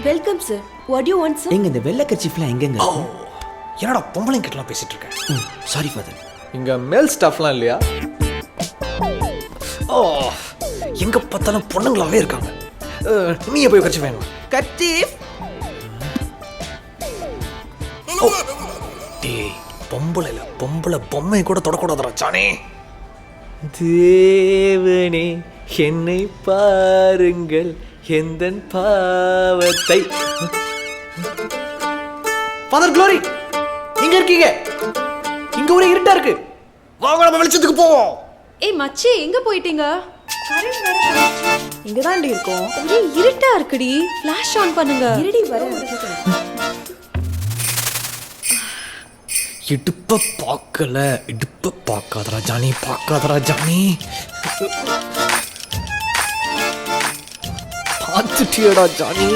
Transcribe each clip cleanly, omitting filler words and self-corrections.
Welcome sir. What you want sir? எங்க இந்த வெள்ளை கர்ச்சீஃப்லாம் எங்கங்க? என்னடா பொம்பளைங்க கிட்டலாம் பேசிட்டு இருக்கேன். Sorry father. இங்க மேல் ஸ்டாஃப்லாம் இல்லையா? ஓ, எங்க பார்த்தாலும் பொண்ணுங்களாவே இருக்காங்க. நீயே போய் கட்சி வேணும். கர்ச்சீஃப். டேய், பொம்பளை பொம்மை கூட தொடக்கூடாதுடா ஜானி. தேவனே என்னை பாருங்கள் எந்தன் பாவத்தை. ஃபாதர் க்ளோரி, எங்க இருக்கீங்க? இங்க ஒரே இருட்டா இருக்கு. வாங்க நம்ம வெளிச்சத்துக்கு போவோம். ஏய் மச்சி, எங்க போயிட்டீங்க? கரண்ட் வேற போயிடுச்சு. இங்க தாண்டி இருக்கோம். ஒரே இருட்டா இருக்குடி. ஃபிளாஷ் ஆன் பண்ணுங்க. இருடி வர. இடுப்ப பார்க்காதடா ஜானி, பார்க்காதடா ஜானி. பார்த்துட்டியடா ஜானி.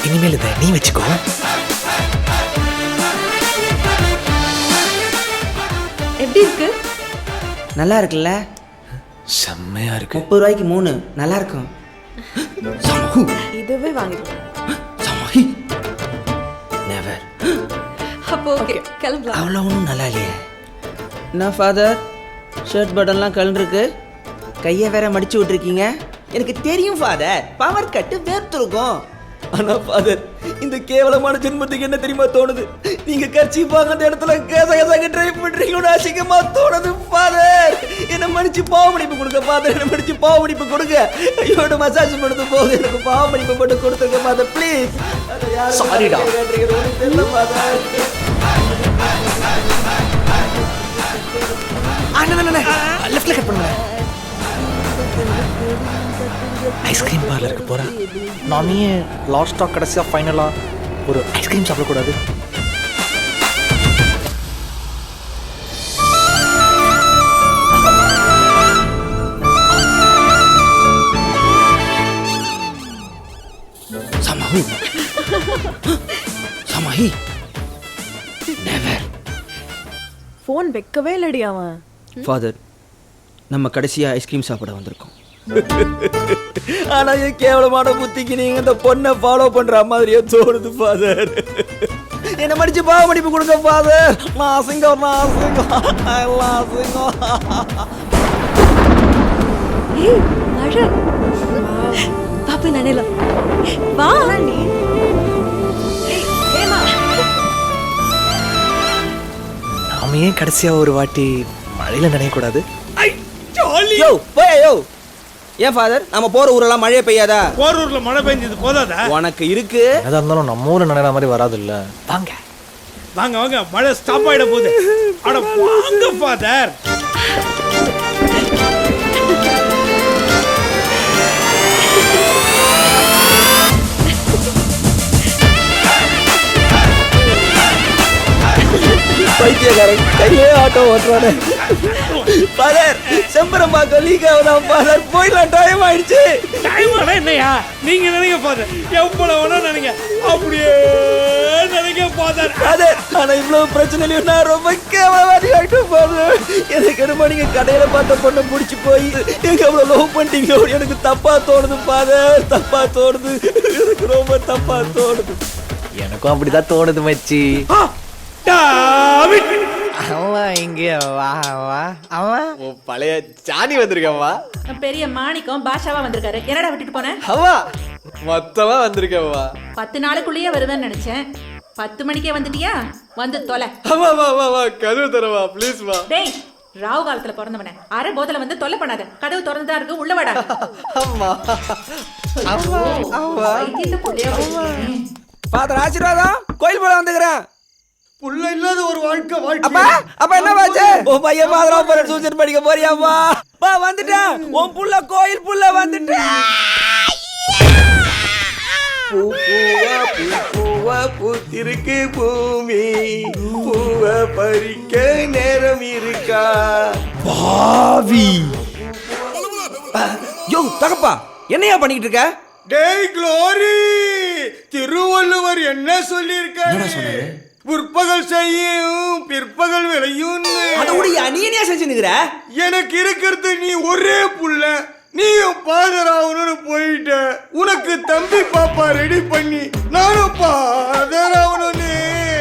இனிமேல் இதை நீ வச்சுக்கோ. எப்படி இருக்கு? நல்லா இருக்குல்ல? செம்மையா இருக்கு. 30 ரூபாய்க்கு 3 நல்லா இருக்கும். சமஹு இதுவே வாங்கிக்கலாம். சமஹி நெவர். அப்போ ஓகே, கிளம்பலாம். அவ்வளோ ஒன்றும் நல்லா இல்லையே. என்ன ஃபாதர், ஷர்ட் பட்டன்லாம் கலந்துருக்கு, கையை வேற மடிச்சு விட்டுருக்கீங்க. எனக்கு தெரியும் ஃபாதர், பவர் கட்டு வேர்த்துருக்கும். ஆனா ஃபாதர், இந்த கேவலமான ஜென்மத்துக்கு என்ன தெரியுமா தோணுது? நீங்க கர்ச்சீஃப் வாங்க அந்த இடத்துல கேச ட்ரை பண்றீங்கன்னு அசிங்கமா தோணுது ஃபாதர். என்ன மன்னிச்சு பாவ மன்னிப்பு கொடுங்க ஃபாதர், என்ன மன்னிச்சு பாவ மன்னிப்பு கொடுங்க. ஐயோட மசாஜ் பண்ணது போது எனக்கு பாவ மன்னிப்பு மட்டும் கொடுத்துருங்க ஃபாதர் ப்ளீஸ். சாரிடா. லெஃப்ட்ல கட் பண்ணுங்க. ஐஸ்கிரீம் பார்லருக்கு போறேன். நானே லாஸ்டா கடைசியா ஃபைனலா ஒரு ஐஸ்கிரீம் சாப்பிடக்கூடாது? சமஹு சமஹி நெவர். ஃபோன் வைக்கவே இல்லடி அவன். ஃபாதர், நம்ம கடைசியா ஐஸ்கிரீம் சாப்பிட வந்திருக்கோம். ஆனா என் கேவலமான புத்திக்கு நீங்க இந்த பொண்ணை ஃபாலோ பண்ற மாதிரியே தோணுது ஃபாதர். என்ன மடிச்சு பாவ மன்னிப்பு கொடுங்க ஃபாதர். நான் அசிங்கம். ஏய் மழை. பாப்பா நனைல. வா நீ. ஏய் ஏமா. நாம ஏன் கடைசியா ஒரு வாட்டி மழையில நனையக்கூடாது? யோ போய் யோ. ஏன் ஃபாதர், நம்ம போற ஊரெல்லாம் மழையே பெய்யாதா? போற ஊர்ல மழை பெஞ்சது போதாதா? உனக்கு இருக்கு. எதா இருந்தாலும் நம்ம ஊர்ல நனைற மாதிரி வராது இல்ல. வாங்க வாங்க வாங்க, மழை ஸ்டாப் ஆயிட போகுது. அட வாங்க ஃபாதர். பைத்தியக்காரன் கையே ஆட்டோ ஓட்டுறானே. ஃபாதர், செம்பரம்பாக்கம் லீக் ஆகுதான் ஃபாதர். போயிடலாம், டைம் ஆயிடுச்சு. டைம் ஆனா என்னையா? நீங்க நினைங்க ஃபாதர், எவ்வளவு வேணா நினைங்க, அப்படியே நினைங்க ஃபாதர். ஃபாதர், ஆனா இவ்வளவு பிரச்சனையிலும் நான் ரொம்ப கேவலவாதி ஆகிட்டேன் ஃபாதர். எனக்கு என்னமோ நீங்க கடையில பார்த்த பொண்ணை பிடிச்சி போய் எங்க அவ்வளவு லவ் பண்ணிட்டீங்களோ எனக்கு தப்பா தோணுது ஃபாதர். தப்பா தோணுது, எனக்கு ரொம்ப தப்பா தோணுது. எனக்கும் அப்படிதான் தோணுது மச்சி. டாவிட், அவன் இங்க வா வா. அவன் பழைய ஜானி வந்திருக்கவா. பெரிய மாணிக்கம் பாஷாவா வந்திருக்காரு. என்னடா விட்டுட்டு போனேன்? அவா மொத்தமா வந்திருக்கவா. 10 நாளுக்குள்ளேயே வருவேன்னு நினைச்சேன். 10 மணிக்கே வந்துட்டியா? வந்து தொலை. வா வா வா வா, கதவு தரவா ப்ளீஸ் வா. டேய், ராவு காலத்துல பிறந்தவனே, அரை போதல வந்து தொலை பண்ணாத. கதவு திறந்துதான் இருக்கு, உள்ள வாடா. அம்மா அம்மா அம்மா. வைத்தியத்தை புள்ளையா வச்சிருக்கேன். ஃபாதர் ஆசீர்வாதம், கோயில் போல வந்துக்கிறேன். புள்ள இல்லாத ஒரு வாழ்க்கை அப்பா அப்பா என்ன பாச்சு? உன் பையன் ஃபாதரா போற சூசைட் படிக்க போறியாப்பா? பா வந்துட்டேன், உன் புள்ள கோயில் புள்ள வந்துட்டேன். பூவா பூத்திருக்கு பூமி, பூவை பறிக்க நேரம் இருக்கா? பாவி. யோ தகப்பா என்னையா பண்ணிக்கிட்டு இருக்க? டேய் க்ளோரி, திருவள்ளுவர் என்ன சொல்லியிருக்காரு? முற்பகல் செய்யும் பிற்பகல் விளையும். அதோடைய நீ என்னையா செஞ்சுன்னுக்குற? எனக்கு இருக்கிறது நீ ஒரே புள்ள, நீயும் ஃபாதர் ஆகணும்னு போயிட்ட. உனக்கு தம்பி பாப்பா ரெடி பண்ணி நானும் ஃபாதர் ஆகணும்னு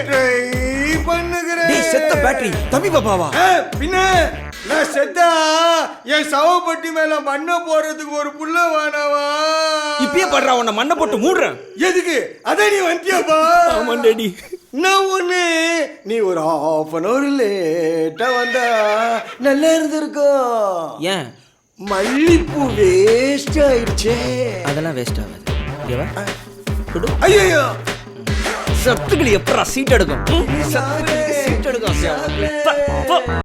ட்ரை பண்ணுகிறேன். டேய் செத்த பேட்டரி தம்பி பாப்பாவா? பின்ன நான் செத்தா என் சவப்பட்டி மேல மண்ணை போடுறதுக்கு ஒரு புள்ள வேணாவா? இப்பயே படுறா, உன்னை மண்ணை போட்டு மூடுறேன். எதுக்கு? அத நீ வந்துட்டியாப்பா? ஆமா டேடி. நான் ஒண்ணு நீ ஒரு half an hour லேட்டா வந்தா நல்லா இருந்திருக்கும். ஏன்? மல்லிப்பூ வேஸ்ட் ஆயிடுச்சே. அதெல்லாம் வேஸ்ட் ஆகாது. ஓகேவா? குடு. ஐயோ, சத்துக்களி எப்பறா சீட் எடுக்கும்? சீட் எடுக்கும்.